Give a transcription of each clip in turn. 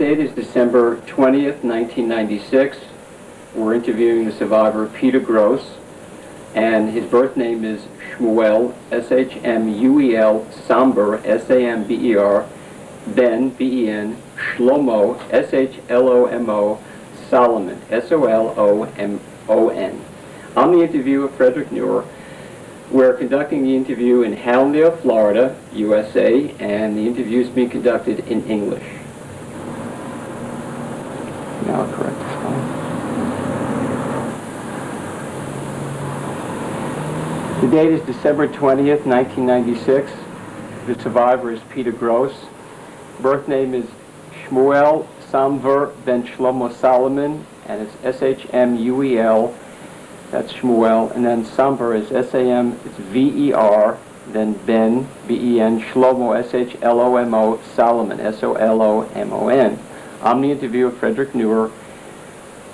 date is December 20th, 1996. We're interviewing the survivor, Peter Gross, and his birth name is Shmuel, S-H-M-U-E-L, Samber, S-A-M-B-E-R, Ben, B-E-N, Shlomo, S-H-L-O-M-O, Solomon, S-O-L-O-M-O-N. I'm the interviewer, Frederick Neuer. We're conducting the interview in Hallandale, Florida, USA, and the interview is being conducted in English. Now correct this time. The date is December 20th, 1996. The survivor is Peter Gross. Birth name is Shmuel Samver Ben Shlomo Solomon, and it's S-H-M-U-E-L. That's Shmuel, and then Samver is S-A-M, it's V-E-R, then Ben, B-E-N, Shlomo, S-H-L-O-M-O, Solomon, S-O-L-O-M-O-N. I'm the interviewer, Frederick Neuer.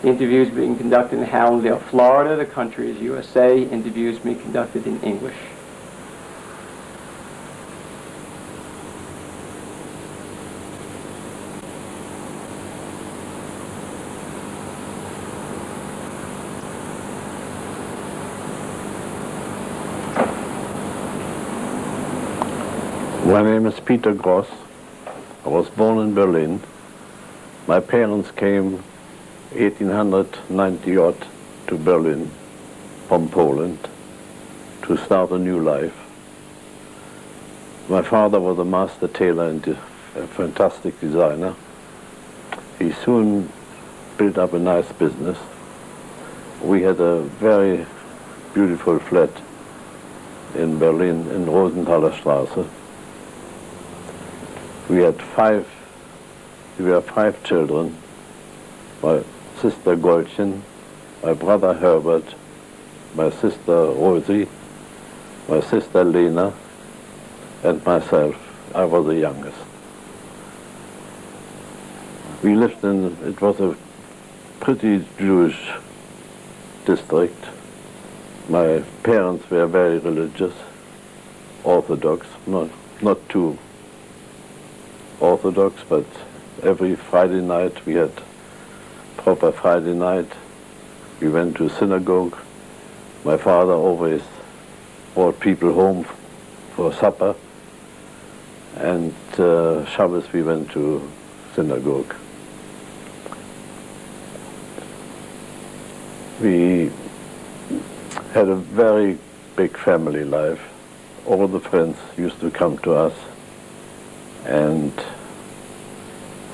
The interview is being conducted in Hallandale, Florida. The country is USA. Interview is being conducted in English. My name is Peter Gross. I was born in Berlin. My parents came 1890-odd to Berlin from Poland to start a new life. My father was a master tailor and a fantastic designer. He soon built up a nice business. We had a very beautiful flat in Berlin in Rosenthaler Straße. We were five children. My sister Goldchen, my brother Herbert, my sister Rosie, my sister Lena, and myself. I was the youngest. We lived it was a pretty Jewish district. My parents were very religious, Orthodox, not too Orthodox, but every Friday night we had proper Friday night. We went to synagogue. My father always brought people home for supper, and Shabbos we went to synagogue. We had a very big family life. All the friends used to come to us, and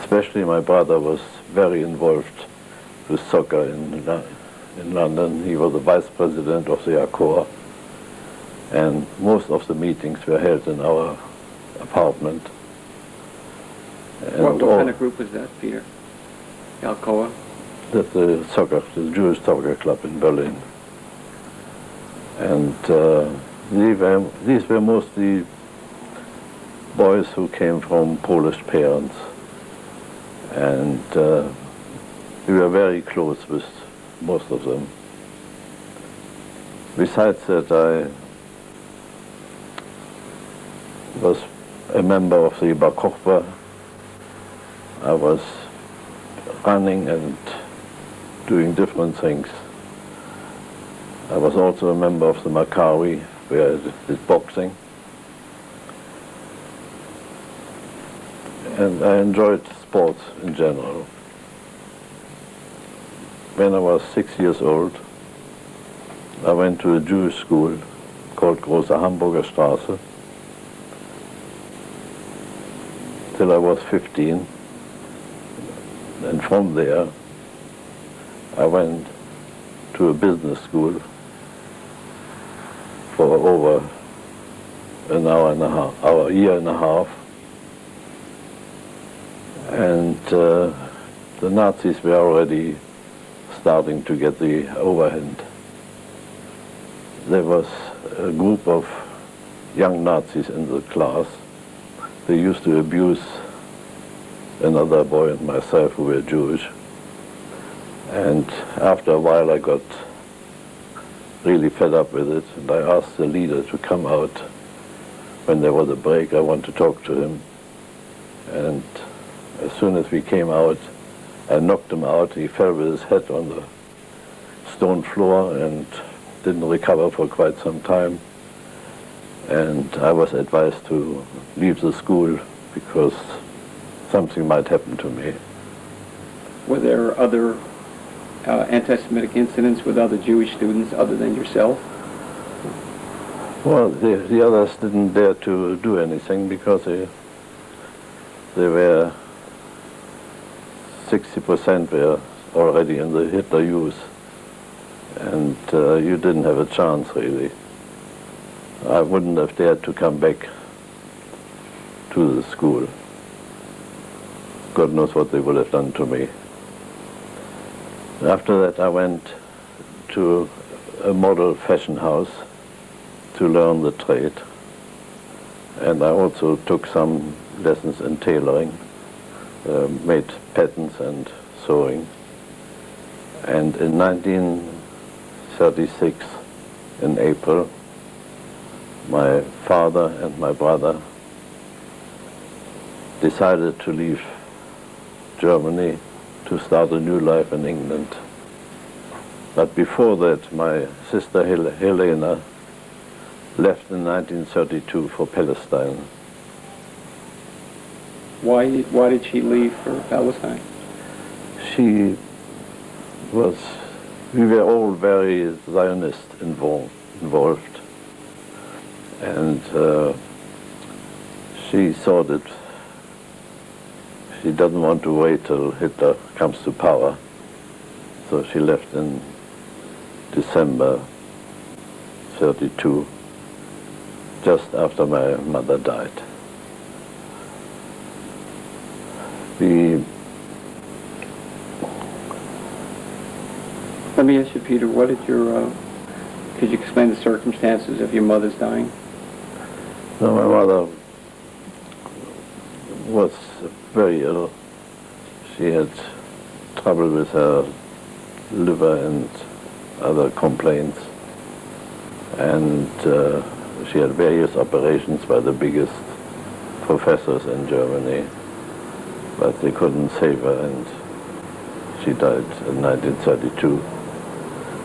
especially my brother was very involved with soccer in London. He was the vice president of the Accor, and most of the meetings were held in our apartment. What kind of group was that, Peter? Alcoa? That's the Jewish soccer club in Berlin. And these were mostly boys who came from Polish parents, and we were very close with most of them. Besides that, I was a member of the Bar Kochba. I was running and doing different things. I was also a member of the Maccabi, where I did boxing. And I enjoyed sports in general. When I was 6 years old, I went to a Jewish school called Große Hamburger Straße till I was 15. And from there, I went to a business school for over an year and a half. And the Nazis were already starting to get the overhand. There was a group of young Nazis in the class. They used to abuse another boy and myself who were Jewish. And after a while I got really fed up with it, and I asked the leader to come out when there was a break. I want to talk to him. And as soon as we came out, I knocked him out. He fell with his head on the stone floor and didn't recover for quite some time. And I was advised to leave the school because something might happen to me. Were there other anti-Semitic incidents with other Jewish students other than yourself? Well, the others didn't dare to do anything because they were 60% were already in the Hitler Youth, and you didn't have a chance really. I wouldn't have dared to come back to the school. God knows what they would have done to me. After that I went to a model fashion house to learn the trade, and I also took some lessons in tailoring, made patterns and sewing. And in 1936, in April, my father and my brother decided to leave Germany to start a new life in England. But before that, my sister Helena left in 1932 for Palestine. Why did she leave for Palestine? We were all very Zionist involved. And she thought that she doesn't want to wait till Hitler comes to power. So she left in December 32, just after my mother died. Let me ask you, Peter, what did could you explain the circumstances of your mother's dying? No, my mother was very ill. She had trouble with her liver and other complaints, and she had various operations by the biggest professors in Germany, but they couldn't save her, and she died in 1932.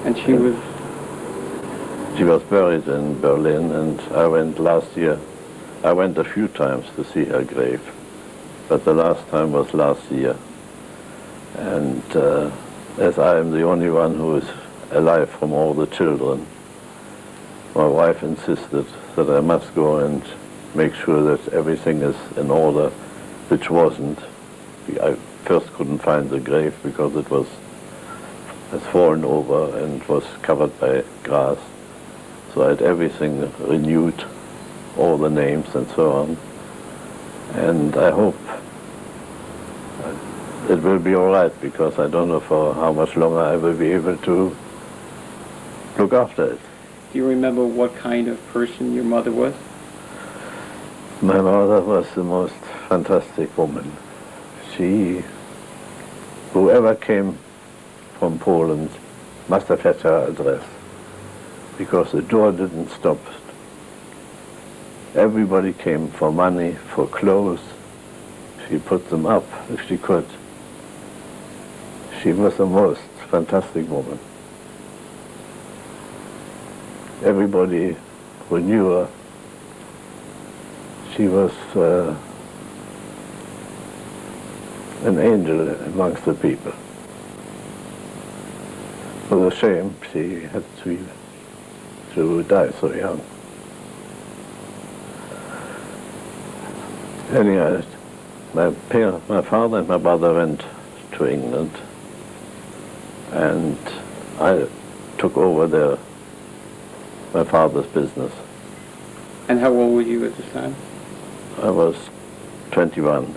And she was... She was buried in Berlin, and I went last year. I went a few times to see her grave, but the last time was last year. And as I am the only one who is alive from all the children, my wife insisted that I must go and make sure that everything is in order, which wasn't. I first couldn't find the grave because it had fallen over and was covered by grass. So I had everything renewed, all the names and so on. And I hope it will be all right, because I don't know for how much longer I will be able to look after it. Do you remember what kind of person your mother was? My mother was the most fantastic woman. Whoever came from Poland must have had her address, because the door didn't stop. Everybody came for money, for clothes. She put them up if she could. She was the most fantastic woman. Everybody who knew her, she was an angel amongst the people. It was a shame she had to die so young. Anyway, my father and my brother went to England, and I took over my father's business. And how old were you at this time? I was 21.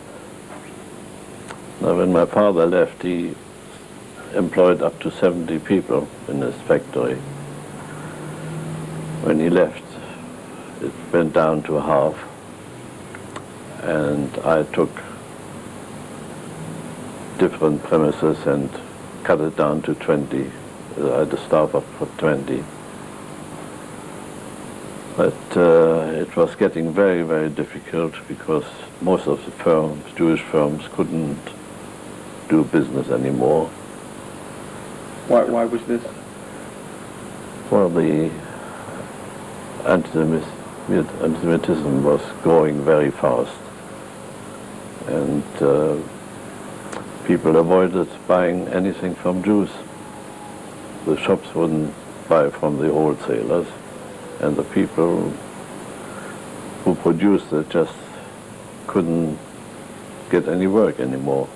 Now, when my father left, he employed up to 70 people in his factory. When he left, it went down to half, and I took different premises and cut it down to 20. I had a staff of 20. But it was getting very, very difficult because most of the firms, Jewish firms, couldn't do business anymore. Why was this? Well, the anti-Semitism was growing very fast, and people avoided buying anything from Jews. The shops wouldn't buy from the wholesalers, and the people who produced it just couldn't get any work anymore.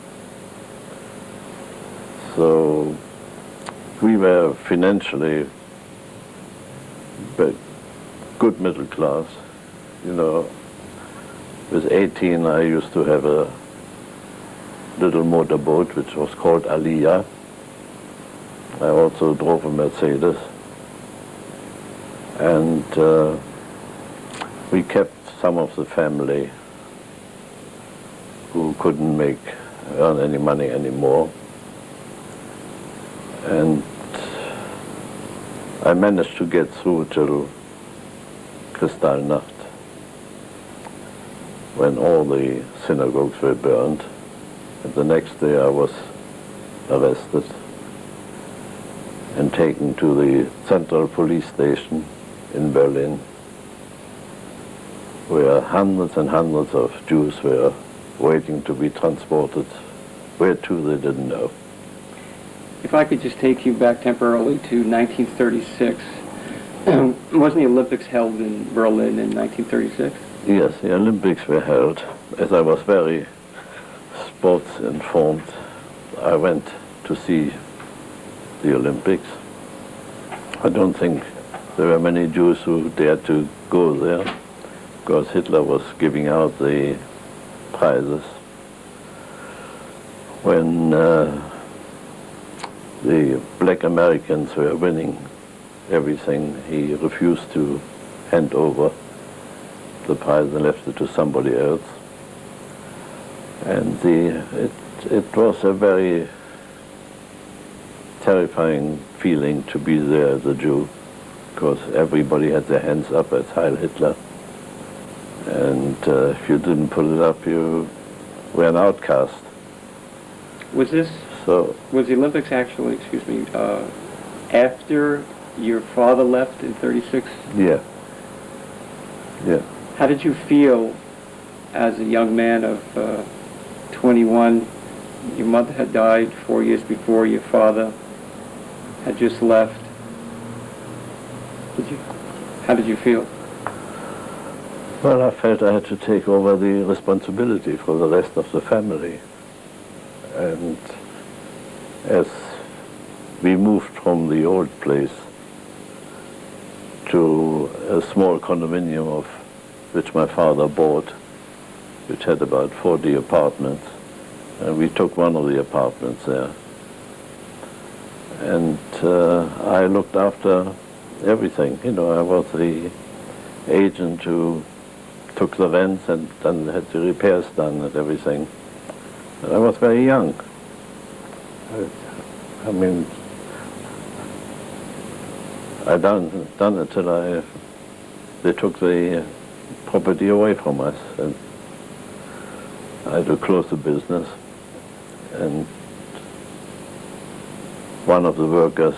So we were financially good middle class. You know, with 18 I used to have a little motorboat which was called Aliyah. I also drove a Mercedes. And we kept some of the family who couldn't earn any money anymore. And I managed to get through till Kristallnacht, when all the synagogues were burned. And the next day I was arrested and taken to the Central Police Station in Berlin, where hundreds and hundreds of Jews were waiting to be transported. Where to, they didn't know. If I could just take you back temporarily to 1936. Wasn't the Olympics held in Berlin in 1936? Yes, the Olympics were held. As I was very sports informed, I went to see the Olympics. I don't think there were many Jews who dared to go there, because Hitler was giving out the prizes. When the black Americans were winning everything, he refused to hand over the prize and left it to somebody else. And it was a very terrifying feeling to be there as a Jew, because everybody had their hands up as Heil Hitler. And if you didn't put it up, you were an outcast. Was the Olympics actually, after your father left in 36? Yeah. Yeah. How did you feel as a young man of 21? Your mother had died 4 years before, your father had just left. How did you feel? Well, I felt I had to take over the responsibility for the rest of the family. And as we moved from the old place to a small condominium of which my father bought, which had about 40 apartments, and we took one of the apartments there. And I looked after everything. You know, I was the agent who took the rents and then had the repairs done and everything. And I was very young. I mean, I done it till they took the property away from us, and I had to close the business. And one of the workers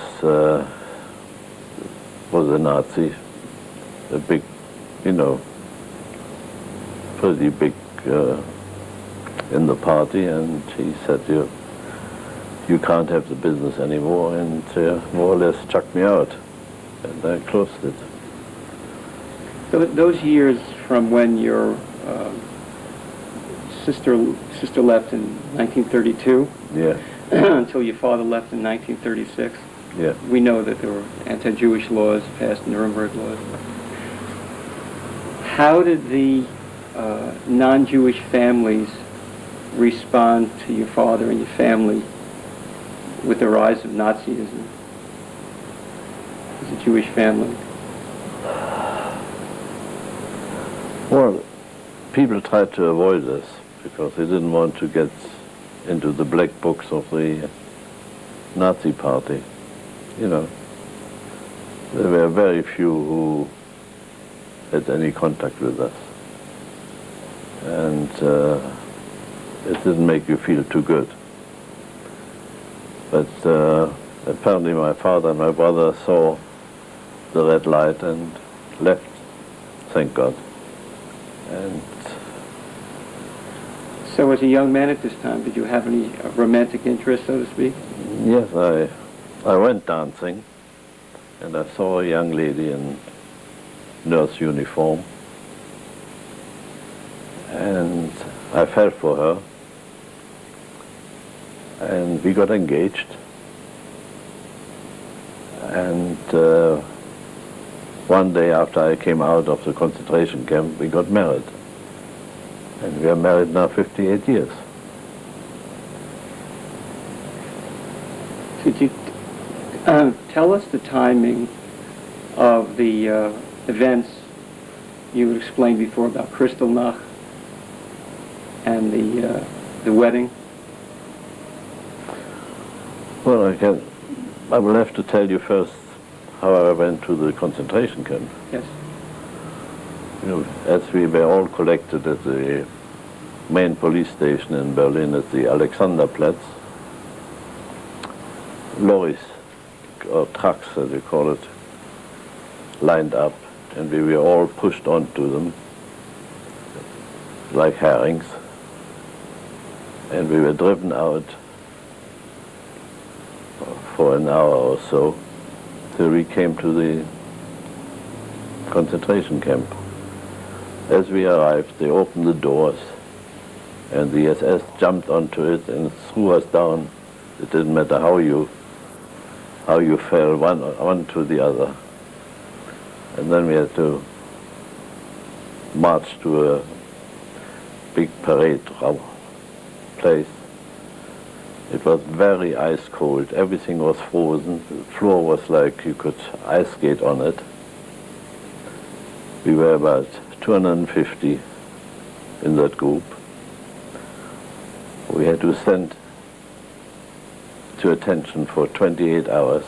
was a Nazi, a big, pretty big in the party, and he said, you can't have the business anymore, and more or less chucked me out, and I closed it. So those years from when your sister left in 1932, yeah, until your father left in 1936, yeah, we know that there were anti-Jewish laws passed, Nuremberg laws. How did the non-Jewish families respond to your father and your family with the rise of Nazism as a Jewish family? Well, people tried to avoid this because they didn't want to get into the black books of the Nazi party. You know, there were very few who had any contact with us. And it didn't make you feel too good. But apparently my father and my brother saw the red light and left, thank God. And So as a young man at this time, did you have any romantic interest, so to speak? yes, I went dancing, and I saw a young lady in nurse uniform, and I fell for her, and we got engaged. And one day after I came out of the concentration camp, we got married. And we are married now 58 years. Could you tell us the timing of the events you explained before about Kristallnacht and the wedding? Well, I will have to tell you first how I went to the concentration camp. Yes. You know, as we were all collected at the main police station in Berlin at the Alexanderplatz, lorries, or trucks as we call it, lined up, and we were all pushed onto them like herrings, and we were driven out for an hour or so till we came to the concentration camp. As we arrived, they opened the doors, and the SS jumped onto it and threw us down. It didn't matter how you fell one to the other. And then we had to march to a big parade place. It was very ice cold. Everything was frozen. The floor was like you could ice skate on it. We were about 250 in that group. We had to stand to attention for 28 hours.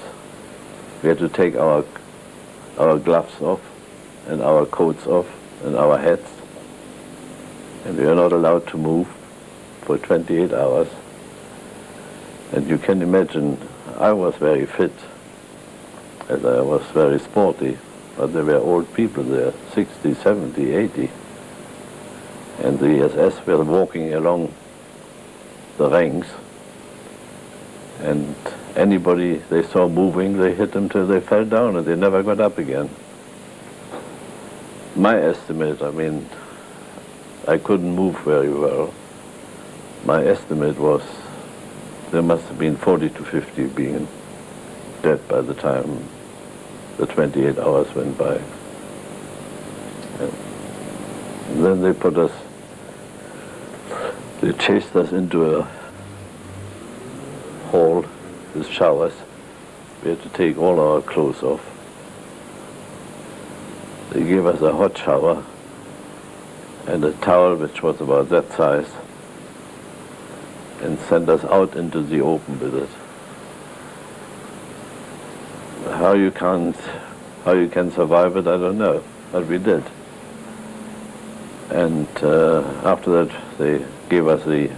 We had to take our gloves off and our coats off and our hats. And we were not allowed to move for 28 hours. And you can imagine, I was very fit, and I was very sporty, but there were old people there, 60, 70, 80. And the SS were walking along the ranks, and anybody they saw moving, they hit them till they fell down, and they never got up again. My estimate, I mean, I couldn't move very well. My estimate was there must have been 40 to 50 being dead by the time the 28 hours went by. And then they chased us into a hall with showers. We had to take all our clothes off. They gave us a hot shower and a towel which was about that size, and sent us out into the open with it. How you can survive it, I don't know, but we did. And after that, they gave us the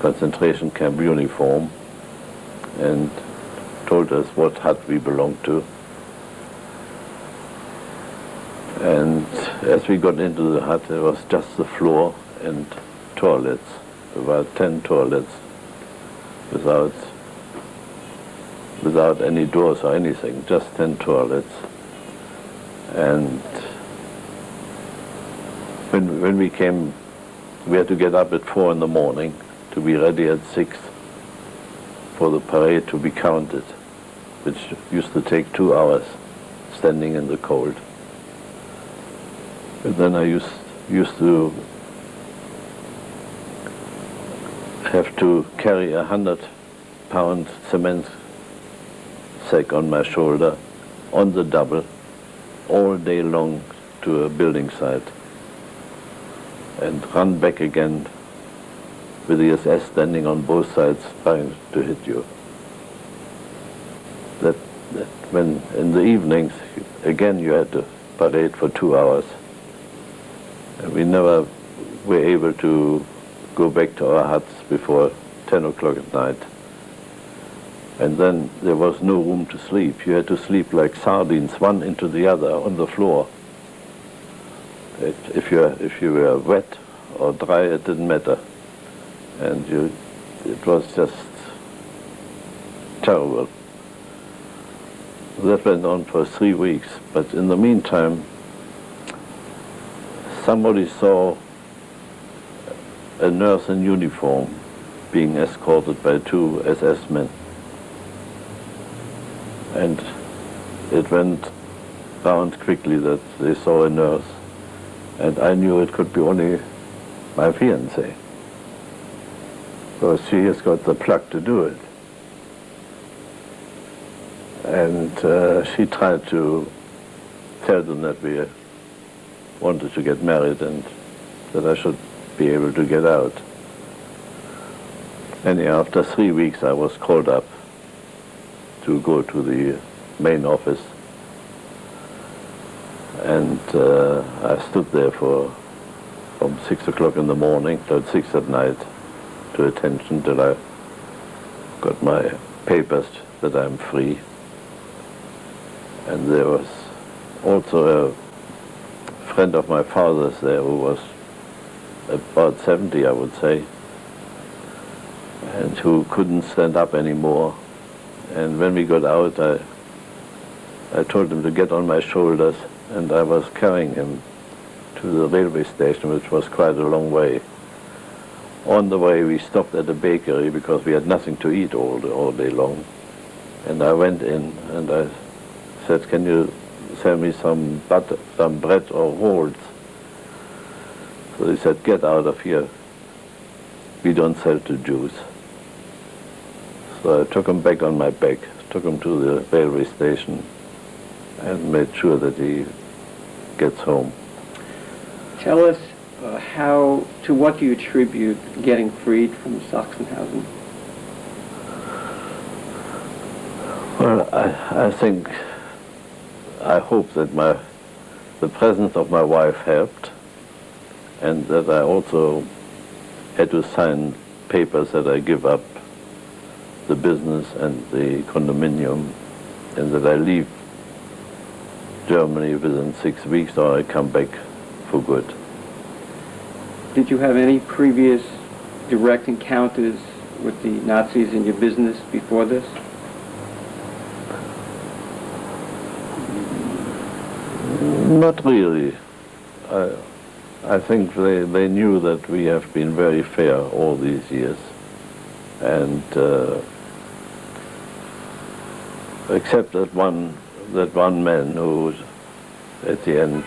concentration camp uniform and told us what hut we belonged to. And as we got into the hut, there was just the floor and toilets. About 10 toilets without any doors or anything, just 10 toilets. And when we came, we had to get up at 4 in the morning to be ready at 6 for the parade to be counted, which used to take 2 hours standing in the cold. And then I used to have to carry a 100-pound cement sack on my shoulder on the double all day long to a building site and run back again with the SS standing on both sides trying to hit you. That when in the evenings again you had to parade for 2 hours. And we never were able to go back to our huts before 10 o'clock at night. And then there was no room to sleep. You had to sleep like sardines, one into the other on the floor. If you were wet or dry, it didn't matter. And it was just terrible. That went on for 3 weeks, but in the meantime, somebody saw a nurse in uniform being escorted by 2 SS men. And it went round quickly that they saw a nurse, and I knew it could be only my fiancée, because she has got the pluck to do it. And she tried to tell them that we wanted to get married and that I should be able to get out. Anyhow, after 3 weeks I was called up to go to the main office, and I stood there from 6 o'clock in the morning till 6 at night to attention till I got my papers that I'm free. And there was also a friend of my father's there who was about 70, I would say, and who couldn't stand up anymore. And when we got out, I told him to get on my shoulders, and I was carrying him to the railway station, which was quite a long way. On the way, we stopped at a bakery because we had nothing to eat all day long. And I went in and I said, "Can you sell me some butter, some bread or rolls?" So he said, "Get out of here. We don't sell to Jews." So I took him back on my back, took him to the railway station, and made sure that he gets home. Tell us to what do you attribute getting freed from Sachsenhausen? Well, I hope that the presence of my wife helped, and that I also had to sign papers that I give up the business and the condominium, and that I leave Germany within 6 weeks or I come back for good. Did you have any previous direct encounters with the Nazis in your business before this? Not really. I think they knew that we have been very fair all these years, and except that one man who at the end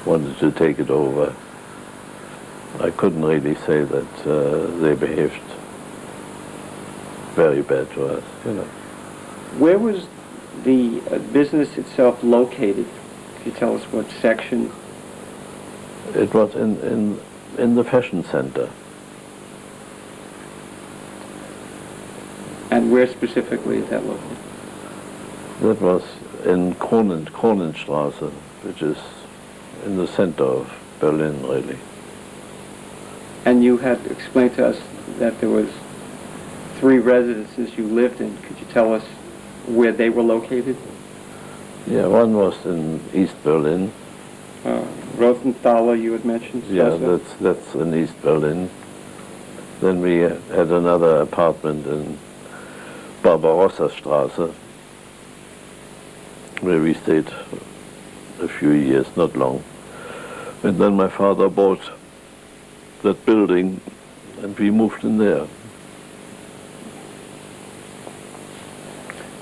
wanted to take it over, I couldn't really say that they behaved very bad to us, you know. Where was the business itself located? Could you tell us what section? It was in the fashion center. And where specifically is that located? That was in Kronenstraße, which is in the center of Berlin, really. And you had explained to us that there was 3 residences you lived in. Could you tell us where they were located? Yeah, one was in East Berlin. Rosenthaler, you had mentioned. Yeah, also. that's in East Berlin. Then we had another apartment in Barbarossa Straße, where we stayed a few years, not long. And then my father bought that building, and we moved in there.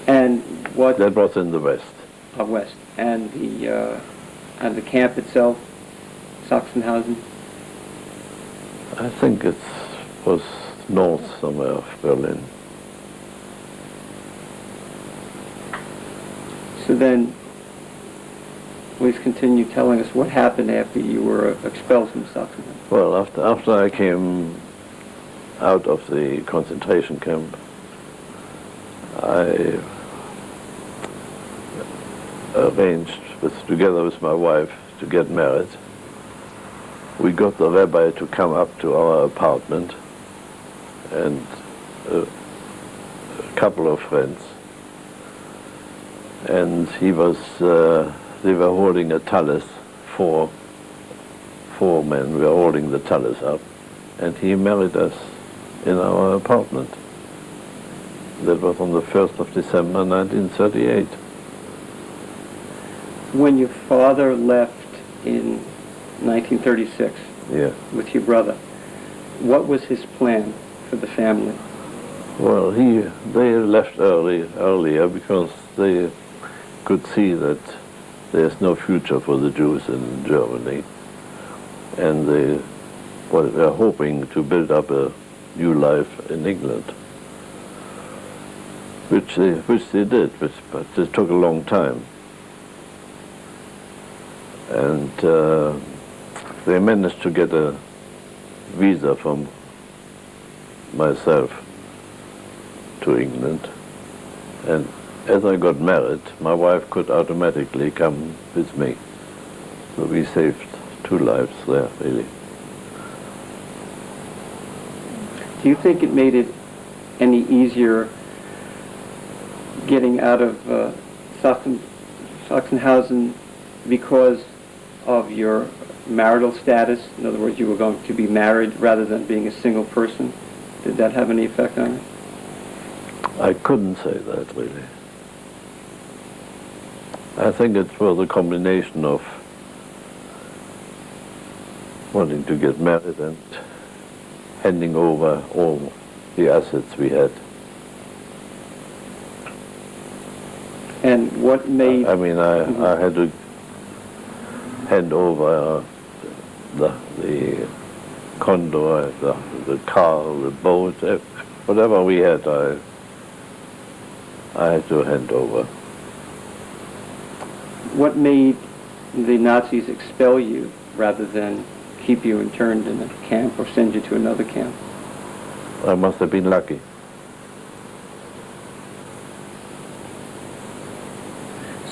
And what? That was in the west. West. And the camp itself, Sachsenhausen? I think it was north somewhere of Berlin. So then, please continue telling us what happened after you were expelled from Sachsenhausen. Well, after I came out of the concentration camp, arranged, together with my wife, to get married. We got the rabbi to come up to our apartment, and a couple of friends. And they were holding a tallis, four men were holding the tallis up, and he married us in our apartment. That was on the 1st of December, 1938. When your father left in 1936 Yeah. with your brother, what was his plan for the family? Well, they left earlier because they could see that there's no future for the Jews in Germany, and they were hoping to build up a new life in England, which they did, but it took a long time. And they managed to get a visa from myself to England, and as I got married, my wife could automatically come with me. So we saved 2 lives there, really. Do you think it made it any easier getting out of Sachsenhausen because of your marital status? In other words, you were going to be married rather than being a single person. Did that have any effect on it? I couldn't say that, really. I think it was a combination of wanting to get married and handing over all the assets we had. And what made... I mean, I had to hand over the condo, the car, the boat, whatever we had, I had to hand over. What made the Nazis expel you rather than keep you interned in a camp or send you to another camp? I must have been lucky.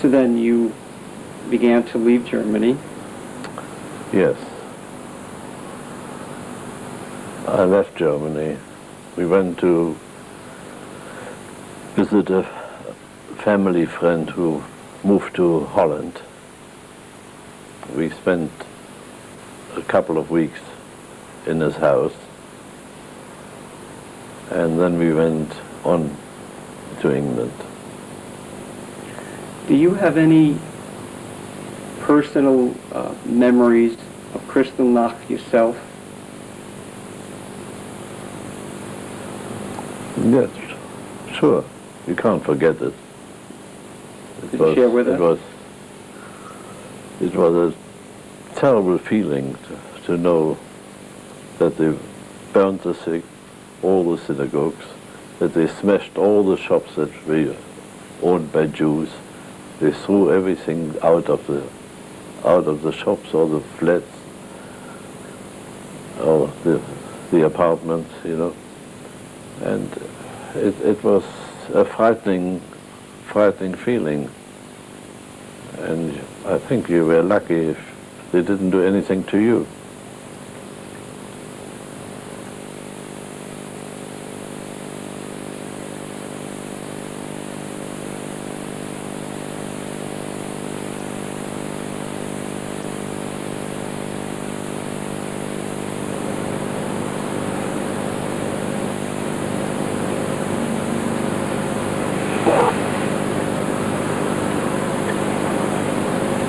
So then you began to leave Germany. Yes. I left Germany. We went to visit a family friend who moved to Holland. We spent a couple of weeks in his house, and then we went on to England. Do you have any personal memories of Kristallnacht yourself? Yes, sure. You can't forget it. Could you share with us? It was a terrible feeling to know that they burned all the synagogues, that they smashed all the shops that were owned by Jews. They threw everything out of the shops or the flats or the apartments, you know. And it was a frightening feeling. And I think you were lucky if they didn't do anything to you.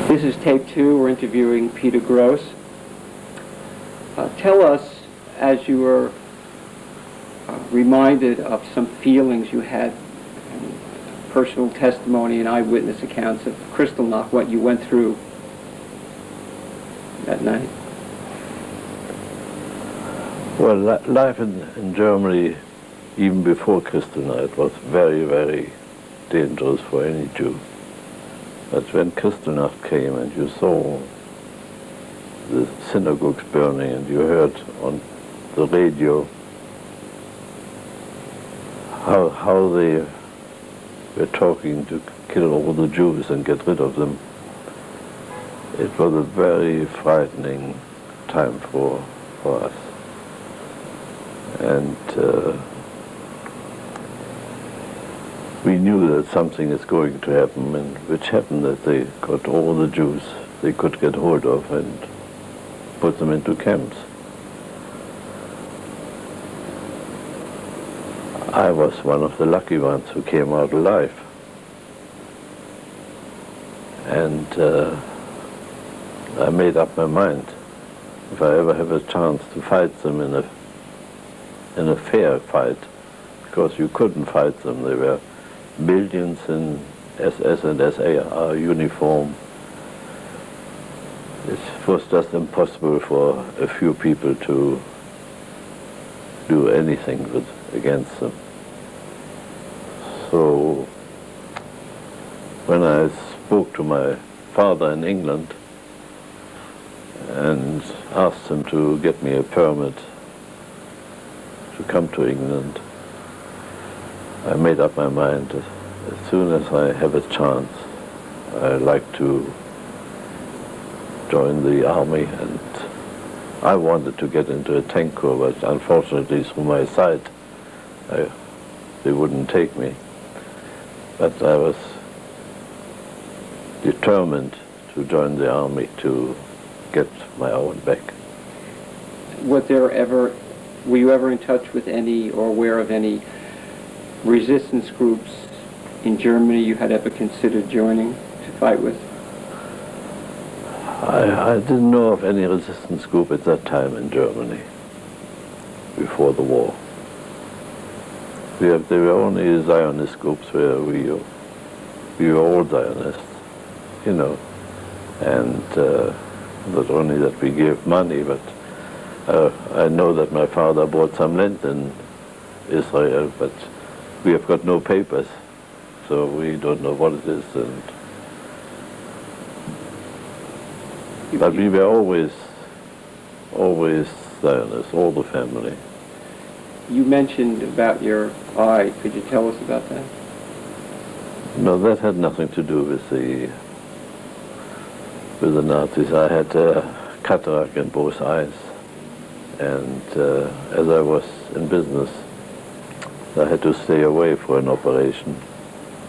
This is tape 2. We're interviewing Peter Gross. Tell us, as you were reminded of some feelings you had, personal testimony and eyewitness accounts of Kristallnacht, what you went through that night. Well, life in Germany, even before Kristallnacht, was very, very dangerous for any Jew. But when Kristallnacht came and you saw the synagogues burning and you heard on the radio how they were talking to kill all the Jews and get rid of them. It was a very frightening time for us. And we knew that something is going to happen, and which happened, that they got all the Jews they could get hold of and put them into camps. I was one of the lucky ones who came out alive. And I made up my mind, if I ever have a chance to fight them in a fair fight, because you couldn't fight them. There were millions in SS and SAR uniform. It was just impossible for a few people to do anything against them. So when I spoke to my father in England and asked him to get me a permit to come to England, I made up my mind that as soon as I have a chance, I'd like to join the army. And I wanted to get into a tank corps, but unfortunately through my sight, they wouldn't take me. But I was determined to join the army to get my own back. Were you ever in touch with any or aware of any resistance groups in Germany you had ever considered joining to fight with? I didn't know of any resistance group at that time in Germany, before the war. There were only Zionist groups where we were all Zionists, you know, and not only that we gave money, but I know that my father bought some land in Israel, but we have got no papers, so we don't know what it is. But we were always Zionists, all the family. You mentioned about your eye. Could you tell us about that? No, that had nothing to do with the Nazis. I had cataract in both eyes, and as I was in business, I had to stay away for an operation.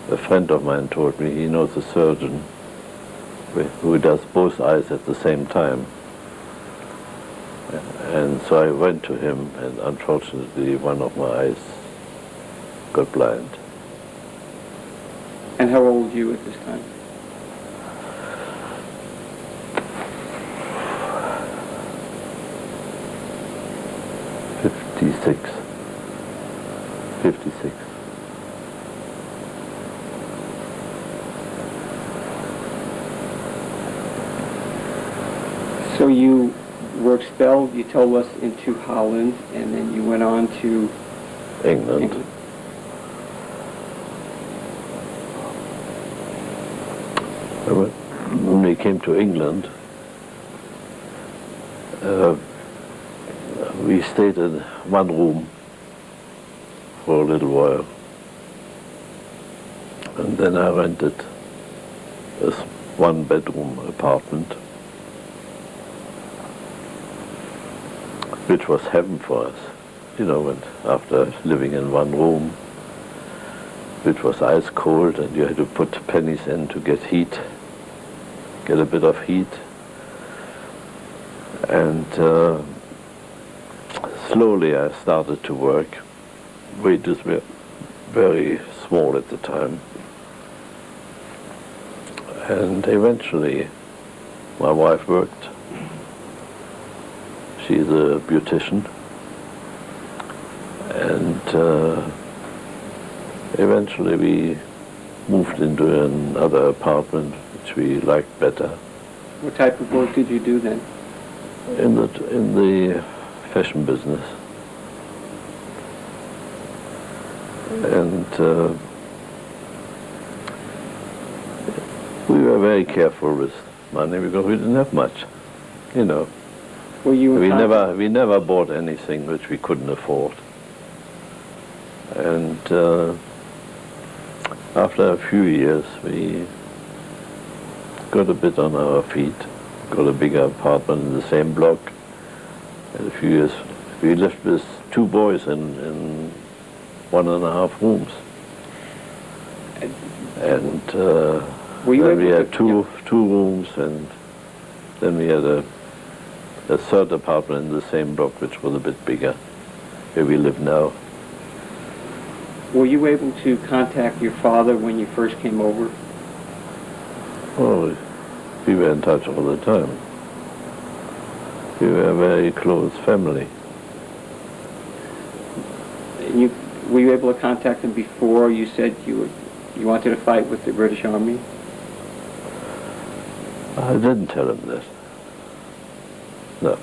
A friend of mine told me he knows a surgeon who does both eyes at the same time. And so I went to him, and unfortunately one of my eyes got blind. And how old were you at this time? '56. So you were expelled, you told us, into Holland, and then you went on to England. When we came to England, we stayed in one room for a little while, and then I rented a one-bedroom apartment, which was heaven for us, you know, and after living in one room, which was ice cold, and you had to put pennies in to get heat, get a bit of heat. And slowly I started to work. Wages were very small at the time. And eventually my wife worked. She's a beautician. And eventually we moved into another apartment which we liked better. What type of work did you do then? In the fashion business. And we were very careful with money because we didn't have much, you know. Were you We never bought anything which we couldn't afford. And After a few years, we got a bit on our feet, got a bigger apartment in the same block. In a few years, we lived with two boys in 1.5 rooms. And Were you then we able had to- two rooms, and then we had a third apartment in the same block, which was a bit bigger, where we live now. Were you able to contact your father when you first came over? Oh, we were in touch all the time. We were a very close family. Were you able to contact him before you said you wanted to fight with the British Army? I didn't tell him this. No.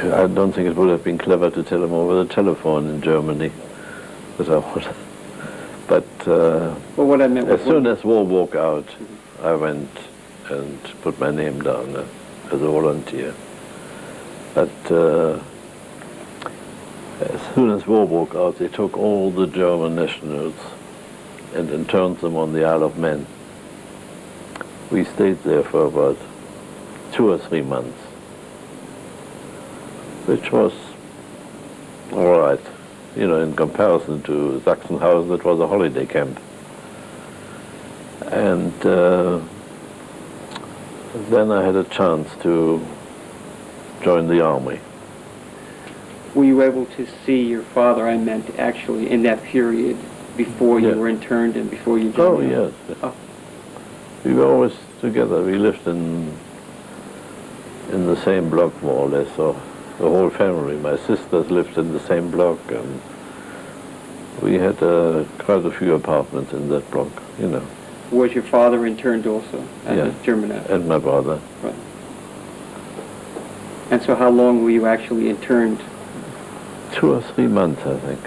I don't think it would have been clever to tell him over the telephone in Germany that I would. But Well, what I meant was, as soon as war broke out, I went and put my name down as a volunteer. But as soon as war broke out, they took all the German nationals and interned them on the Isle of Man. We stayed there for about 2 or 3 months, which was all right. You know, in comparison to Sachsenhausen, it was a holiday camp. And then I had a chance to join the army. were you able to see your father, I meant actually, in that period before you Yeah. were interned and before you Oh, joined? yes. Oh. We were always together. We lived in the same block, more or less, so the whole family. My sisters lived in the same block, and we had quite a few apartments in that block, you know, Was your father interned also as Yeah. a German officer? and my brother. And so how long were you actually interned? 2 or 3 months, I think.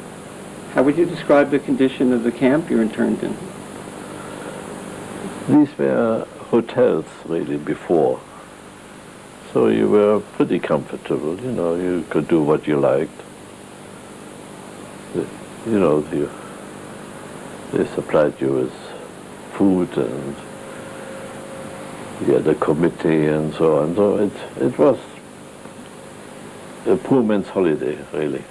How would you describe the condition of the camp you're interned in? These were hotels, really, before. So you were pretty comfortable, you know, you could do what you liked. You know, they supplied you with food, and you had a committee and so on. So it was a poor man's holiday, really.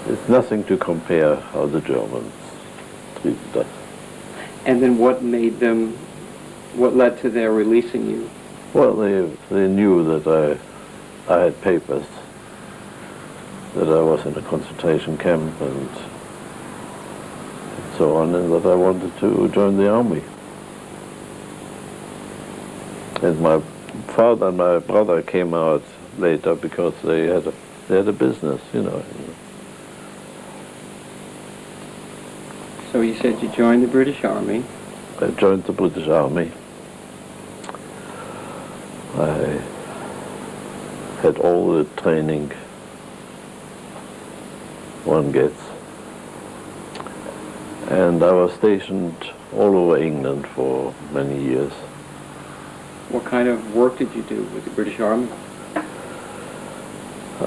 It's nothing to compare how the Germans treated us. And then what led to their releasing you? Well, they knew that I had papers, that I was in a concentration camp and so on, and that I wanted to join the army. And my father and my brother came out later because they had a business, you know. So you said you joined the British Army. I joined the British Army. I had all the training one gets. And I was stationed all over England for many years. What kind of work did you do with the British Army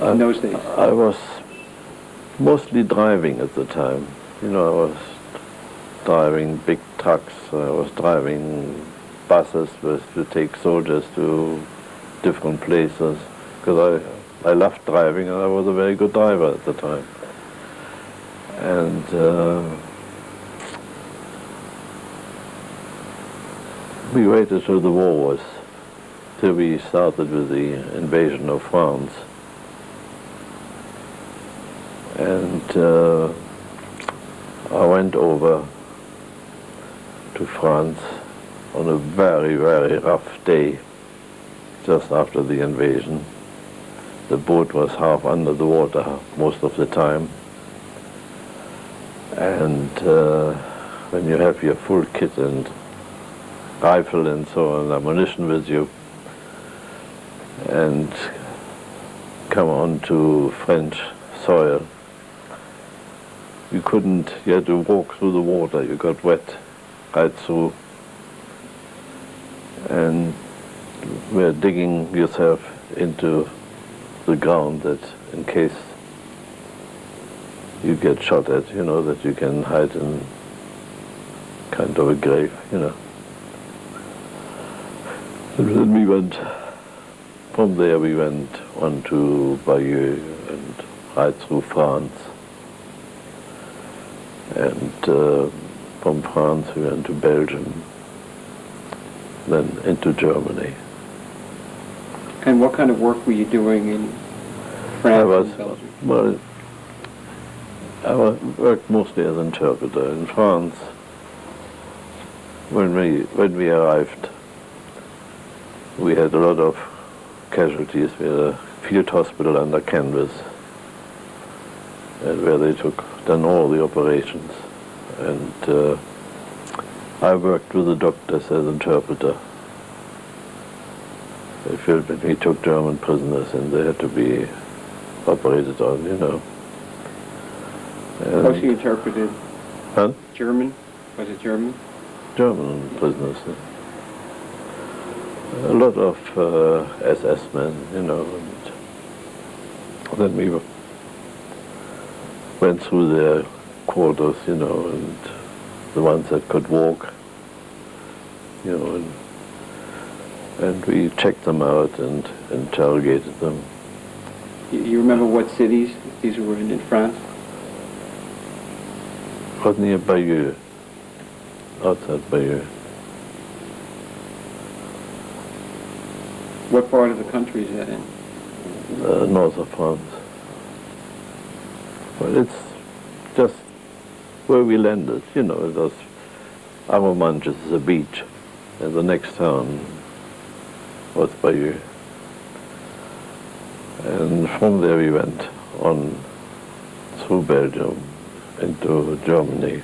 in those days? I was mostly driving at the time. You know, I was driving big trucks. I was driving buses to take soldiers to different places, because I loved driving, and I was a very good driver at the time. And we waited till the war was, till we started with the invasion of France. And I went over to France on a very, very rough day, just after the invasion. The boat was half under the water most of the time. And when you have your full kit and rifle and so on, ammunition with you, and come onto French soil, you had to walk through the water. You got wet right through, and were digging yourself into the ground, that in case you get shot at, that you can hide in kind of a grave, And then from there we went on to Bayeux and right through France. And from France we went to Belgium, then into Germany. And what kind of work were you doing in France and Belgium? I worked mostly as interpreter. In France, when we arrived, we had a lot of casualties. We had a field hospital under canvas, where they done all the operations. And I worked with the doctors as interpreter. We took German prisoners and they had to be operated on, Oh, she interpreted Huh? German? Was it German? German prisoners. A lot of SS men, and then we went through their quarters, and the ones that could walk, and we checked them out and interrogated them. You remember what cities these were in France? It was near Bayeux, outside Bayeux. What part of the country is that in? North of France. Well, it's just where we landed, it was Arromanches is a beach, and the next town was Bayeux. And from there we went on through Belgium into Germany.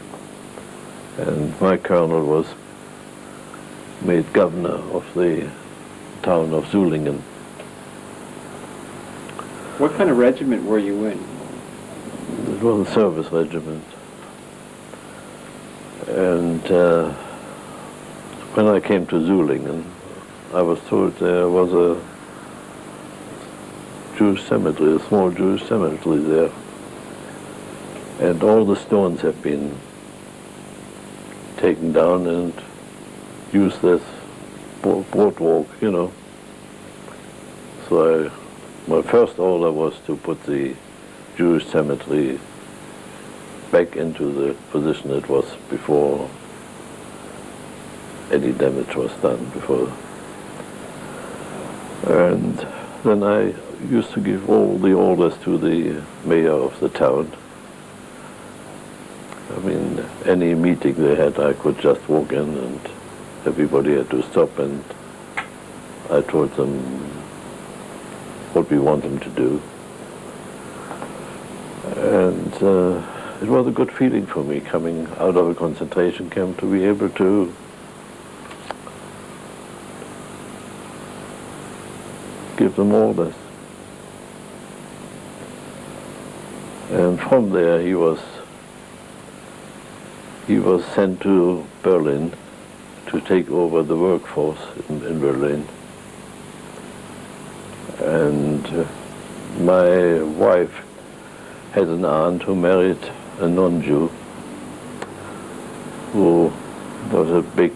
And my colonel was made governor of the town of Zulingen. What kind of regiment were you in? It was a service regiment. And when I came to Zulingen, I was told there was a Jewish cemetery, a small Jewish cemetery there. And all the stones have been taken down and used as boardwalk, So my first order was to put the Jewish cemetery back into the position it was before any damage was done before. And then I used to give all the orders to the mayor of the town. I mean, any meeting they had, I could just walk in and everybody had to stop, and I told them what we want them to do. And it was a good feeling for me coming out of a concentration camp to be able to give them orders. And from there he was sent to Berlin to take over the workforce in Berlin. And my wife had an aunt who married a non-Jew who was a big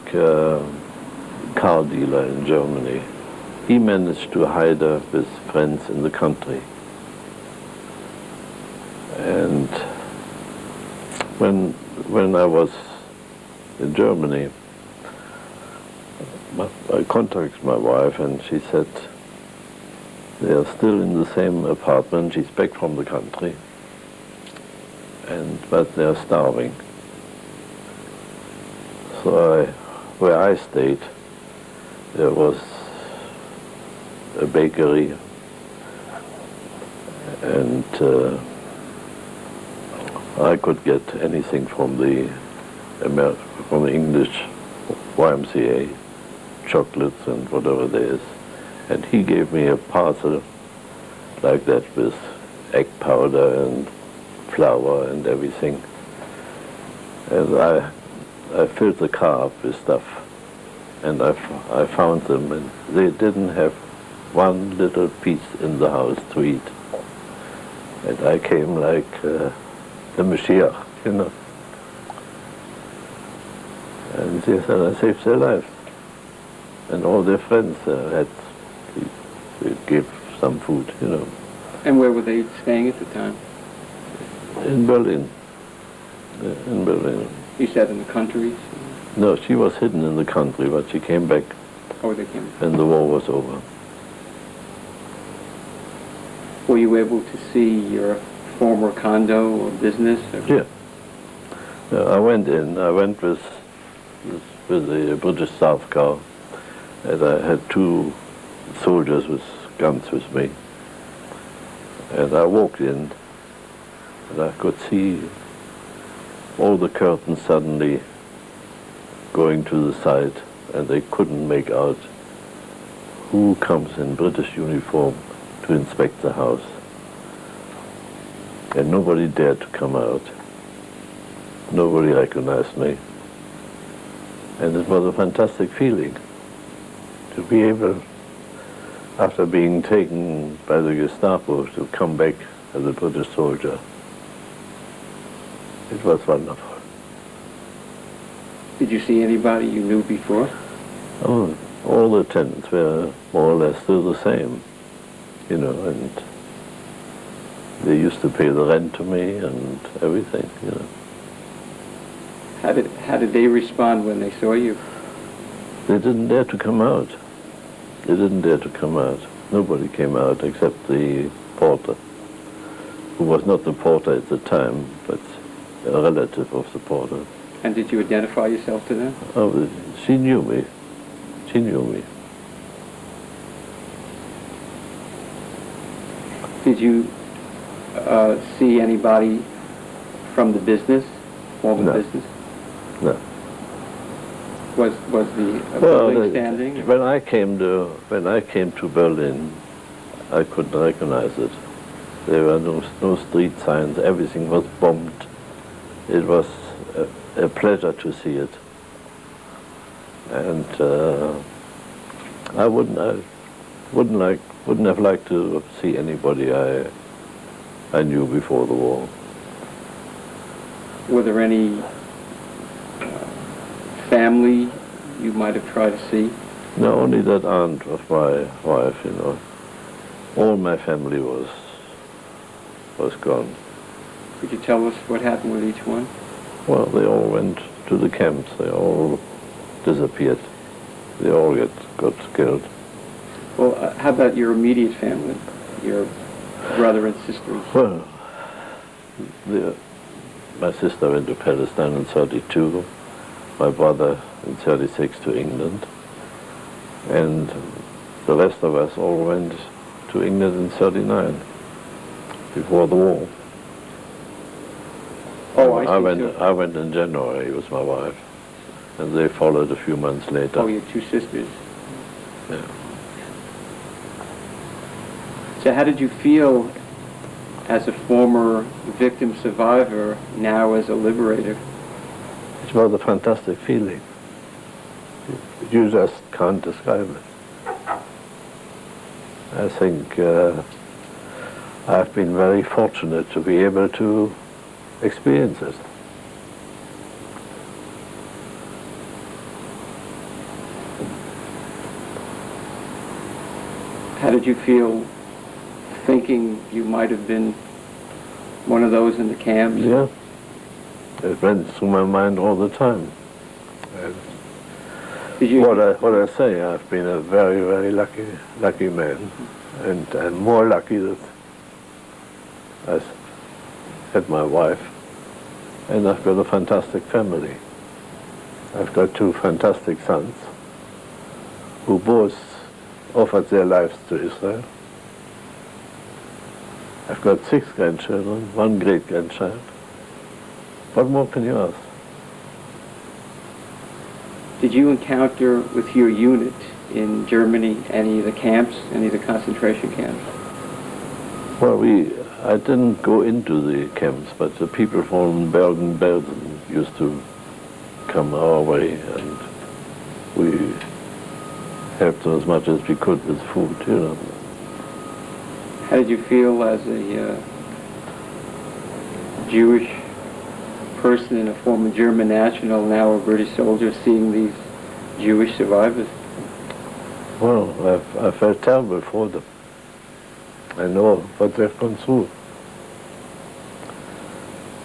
car dealer in Germany. He managed to hide her with friends in the country. And when I was in Germany, I contacted my wife and she said they are still in the same apartment. She's back from the country, but they are starving. So where I stayed, there was a bakery, and I could get anything from the English YMCA, chocolates and whatever there is. And he gave me a parcel like that with egg powder and flour and everything. And I filled the car up with stuff, and I found them, and they didn't have one little piece in the house to eat. And I came like the Mashiach, you know. And they said I saved their life. And all their friends they gave some food, you know. And where were they staying at the time? In Berlin. In Berlin. You said in the country? No, she was hidden in the country, but she came back Oh, they came. when the war was over. Were you able to see your former condo or business? Yeah. I went with the British staff car, and I had two soldiers with guns with me. And I walked in, and I could see all the curtains suddenly going to the side, and they couldn't make out who comes in British uniform to inspect the house. And nobody dared to come out. Nobody recognized me. And it was a fantastic feeling to be able, after being taken by the Gestapo, to come back as a British soldier. It was wonderful. Did you see anybody you knew before? Oh, all the tenants were more or less still the same, you know, and they used to pay the rent to me and everything, you know. How did they respond when they saw you? They didn't dare to come out. They didn't dare to come out. Nobody came out except the porter, who was not the porter at the time, but a relative of the porter. And did you identify yourself to them? Oh, she knew me. She knew me. Did you see anybody from the business, all the No. business? No. Was the building standing? When I came to Berlin, I couldn't recognize it. There were no street signs. Everything was bombed. It was a pleasure to see it, and I wouldn't have liked to see anybody I knew before the war. Were there any family you might have tried to see? No, only that aunt of my wife, you know. All my family was gone. Could you tell us what happened with each one? Well, they all went to the camps. They all disappeared. They all got killed. Well, how about your immediate family, your brother and sisters? Well, my sister went to Palestine in 1932. My brother in 1936 to England. And the rest of us all went to England in 1939, before the war. Oh, I see. I went in January with my wife, and they followed a few months later. Oh, your two sisters. Yeah. So how did you feel as a former victim survivor, now as a liberator? It was a fantastic feeling. You just can't describe it. I think I've been very fortunate to be able to experience it. How did you feel thinking you might have been one of those in the camps? Yeah. It went through my mind all the time. Did you? What I say, I've been a very, very lucky man, and more lucky that I had my wife, and I've got a fantastic family. I've got two fantastic sons who both offered their lives to Israel. I've got 6 grandchildren, 1 great-grandchild. What more can you ask? Did you encounter with your unit in Germany any of the camps, any of the concentration camps? Well, I didn't go into the camps, but the people from Belgium used to come our way, and we helped them as much as we could with food, you know. How did you feel as a Jewish person and a former German national, now a British soldier, seeing these Jewish survivors? Well, I felt terrible for them. I know what they've gone through.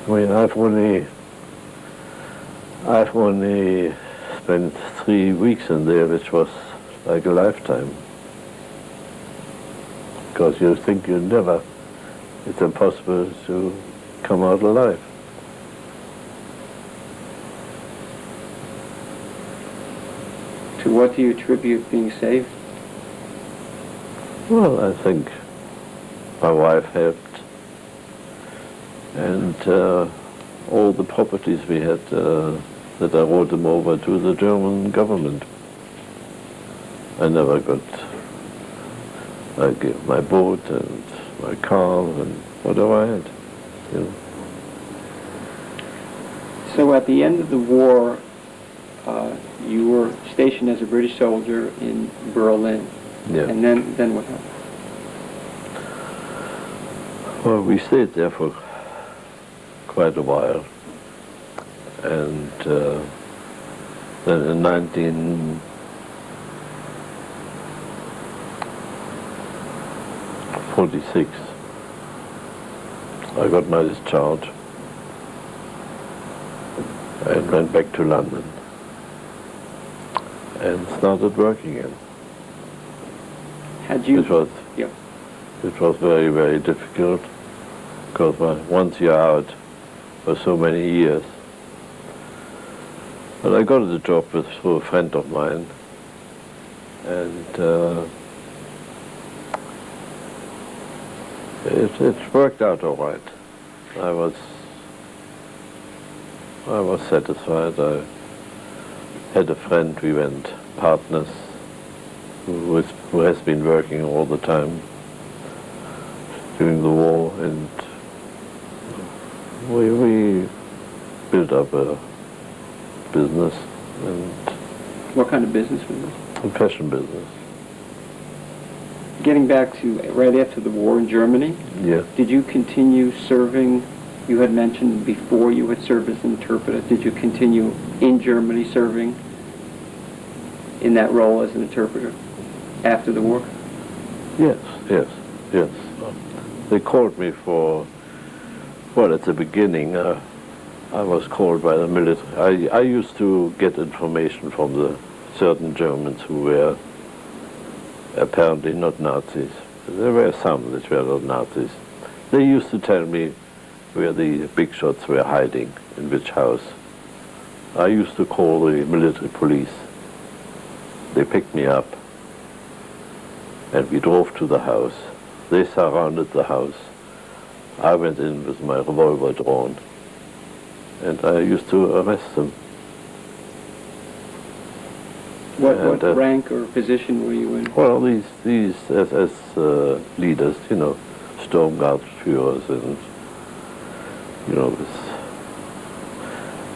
I mean, I've only spent 3 weeks in there, which was like a lifetime. Because you think it's impossible to come out alive. To what do you attribute being saved? Well, I think my wife helped. And all the properties we had, that I wrote them over to the German government. I never got, like, my boat and my car and whatever I had, you know. So at the end of the war, you were stationed as a British soldier in Berlin. Yeah. And then what happened? Well, we stayed there for quite a while. And then in 1946, I got my discharge and went back to London and started working again. Had you? It was very, very difficult, because once you're out for so many years. But I got the job through a friend of mine, and it worked out all right. I was satisfied. I had a friend, we went partners, who has been working all the time during the war, and we built up a business. And what kind of business was it? a fashion business. Getting back to right after the war in Germany, Yeah. did you continue serving? You had mentioned before you had served as an interpreter. Did you continue in Germany serving in that role as an interpreter after the war? Yes. They called me for, well, at the beginning, I was called by the military. I used to get information from the certain Germans who were apparently not Nazis. There were some that were not Nazis. They used to tell me where the big shots were hiding, in which house. I used to call the military police. They picked me up, and we drove to the house. They surrounded the house. I went in with my revolver drawn, and I used to arrest them. What rank or position were you in? Well, these SS leaders, you know, Sturmgartenführers, and you know,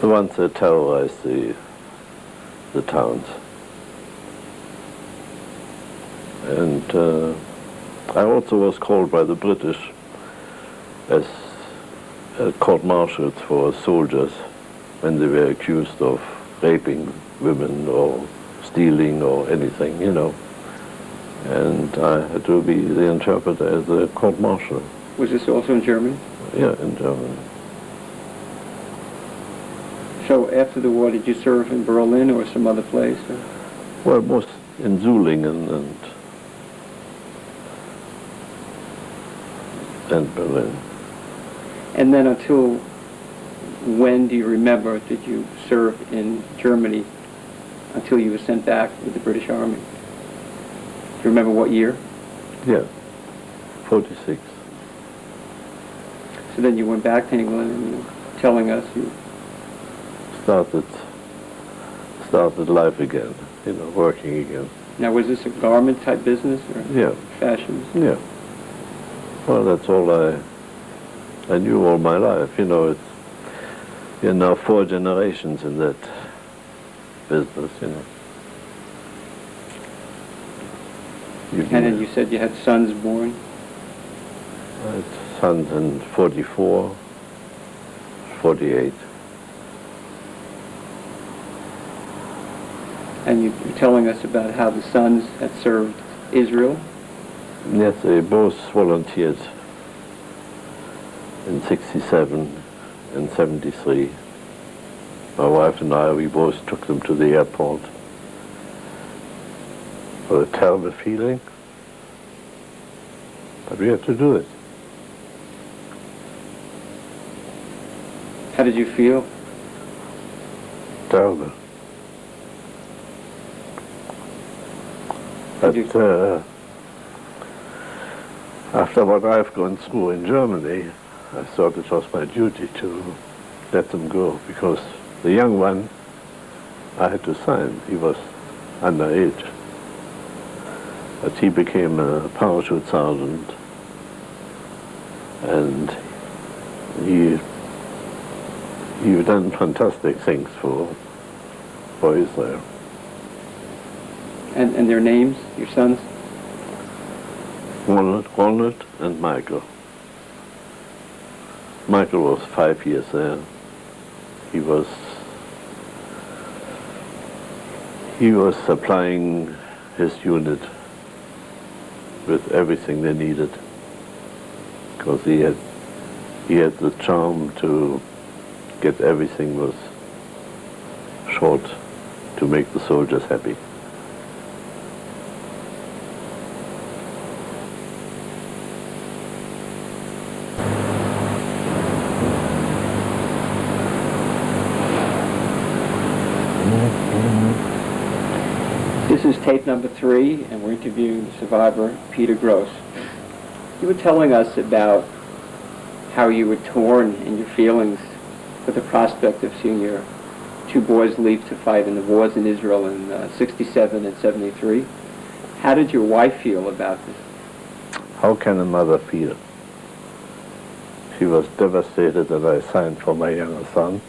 the ones that terrorized the towns. And I also was called by the British as court-martials for soldiers when they were accused of raping women or stealing or anything, you know. And I had to be the interpreter as a court-martial. Was this also in Germany? Yeah, in Germany. So after the war, did you serve in Berlin or some other place? Or? Well, most in Zulingen and Berlin. And then until when do you remember did you serve in Germany until you were sent back with the British Army? Do you remember what year? Yeah, 46. So then you went back to England and you were telling us you... Started life again, you know, working again. Now, was this a garment type business or Yeah. fashion? Yeah. Well, that's all I knew all my life, you know. You're now 4 generations in that business, you know. And then you said you had sons born? I had sons in 44, 48. And you're telling us about how the sons had served Israel? Yes, they both volunteered in 67 and 73. My wife and I, we both took them to the airport. For a terrible feeling, but we had to do it. How did you feel? Terrible. But after what I've gone through in Germany, I thought it was my duty to let them go, because the young one I had to sign, he was underage. But he became a parachute sergeant, and he done fantastic things for Israel. And their names, your sons? Ronald and Michael. Michael was 5 years there. He was supplying his unit with everything they needed, because he had the charm to get everything was short to make the soldiers happy. This is tape number 3, and we're interviewing the survivor, Peter Gross. You were telling us about how you were torn in your feelings with the prospect of seeing your 2 boys leave to fight in the wars in Israel in 67 and 73. How did your wife feel about this? How can a mother feel? She was devastated that I signed for my younger son.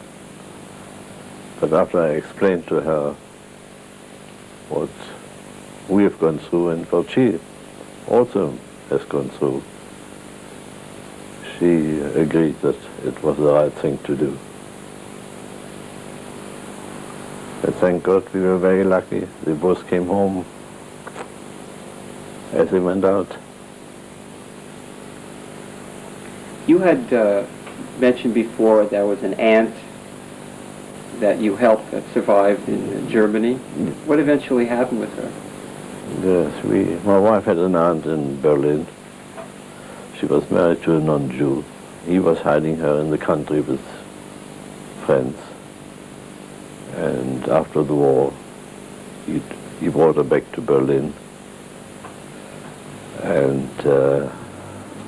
But after I explained to her what we have gone through and what she also has gone through, she agreed that it was the right thing to do. And thank God we were very lucky. They both came home as they went out. You had mentioned before there was an aunt that you helped that survived in Germany. What eventually happened with her? Yes, my wife had an aunt in Berlin. She was married to a non-Jew. He was hiding her in the country with friends. And after the war, he brought her back to Berlin. And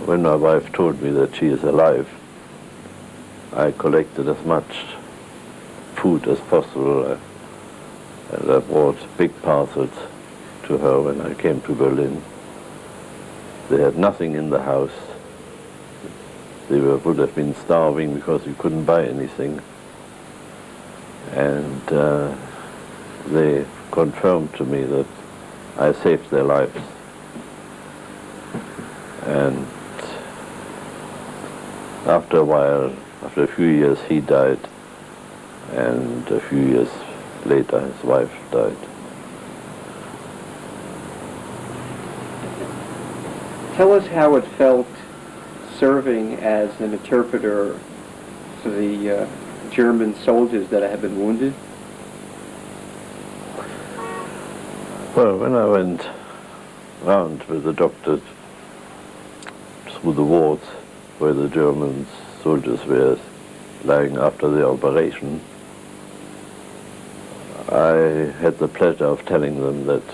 when my wife told me that she is alive, I collected as much food as possible, and I brought big parcels to her when I came to Berlin. They had nothing in the house. They would have been starving because you couldn't buy anything. And they confirmed to me that I saved their lives. And after a while, after a few years, he died. And a few years later, his wife died. Tell us how it felt serving as an interpreter for the German soldiers that had been wounded. Well, when I went round with the doctors through the wards where the German soldiers were lying after the operation, I had the pleasure of telling them that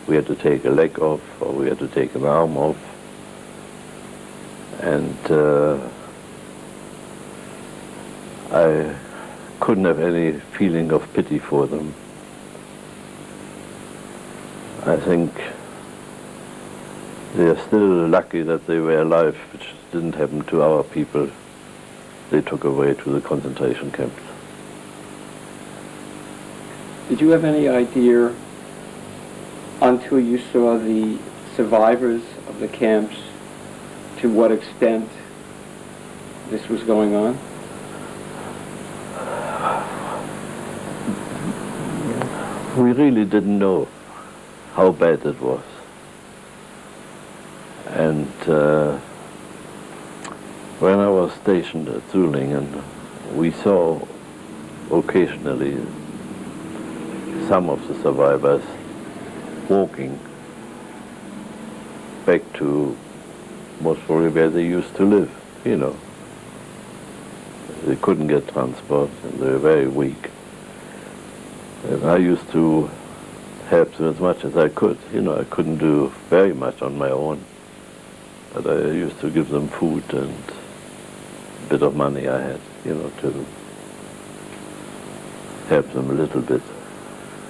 we had to take a leg off or we had to take an arm off. And I couldn't have any feeling of pity for them. I think they are still lucky that they were alive, which didn't happen to our people. They took away to the concentration camps. Did you have any idea until you saw the survivors of the camps to what extent this was going on? We really didn't know how bad it was. And when I was stationed at Zulingen, we saw occasionally some of the survivors walking back to most probably where they used to live, you know. They couldn't get transport and they were very weak. And I used to help them as much as I could. You know, I couldn't do very much on my own, but I used to give them food and a bit of money I had, you know, to help them a little bit.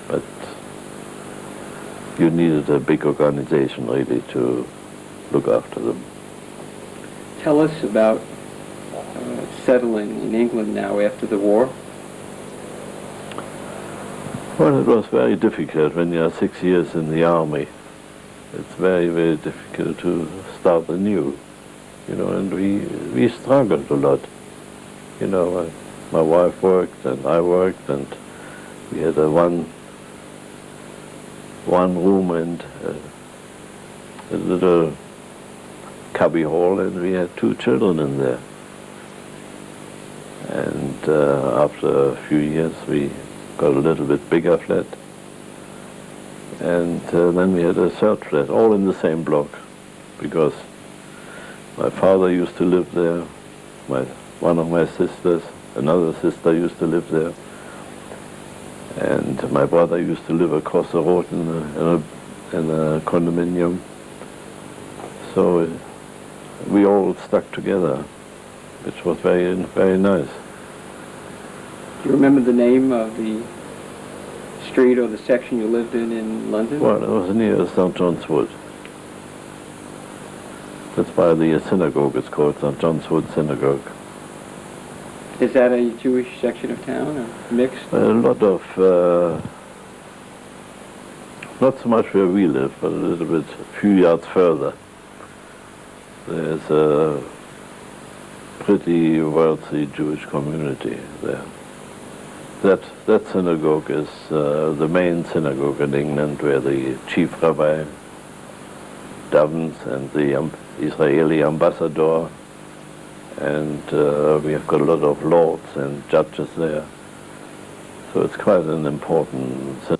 But you needed a big organization really to look after them. Tell us about settling in England now after the war. Well, it was very difficult when you are 6 years in the army. It's very, very difficult to start anew, you know, and we struggled a lot. You know, my wife worked and I worked, and we had a one room and a little cubby hall, and we had 2 children in there. And after a few years, we got a little bit bigger flat. And then we had a third flat, all in the same block, because my father used to live there, one of my sisters, another sister used to live there, and my brother used to live across the road in a condominium. So we all stuck together, which was very, very nice. Do you remember the name of the street or the section you lived in London? Well, it was near St. John's Wood. That's by the synagogue, it's called St. John's Wood Synagogue. Is that a Jewish section of town, or mixed? A lot of, not so much where we live, but a little bit, a few yards further. There's a pretty wealthy Jewish community there. That synagogue is the main synagogue in England, where the chief rabbi davens and the Israeli ambassador, and we have got a lot of lords and judges there. So it's quite an important synagogue.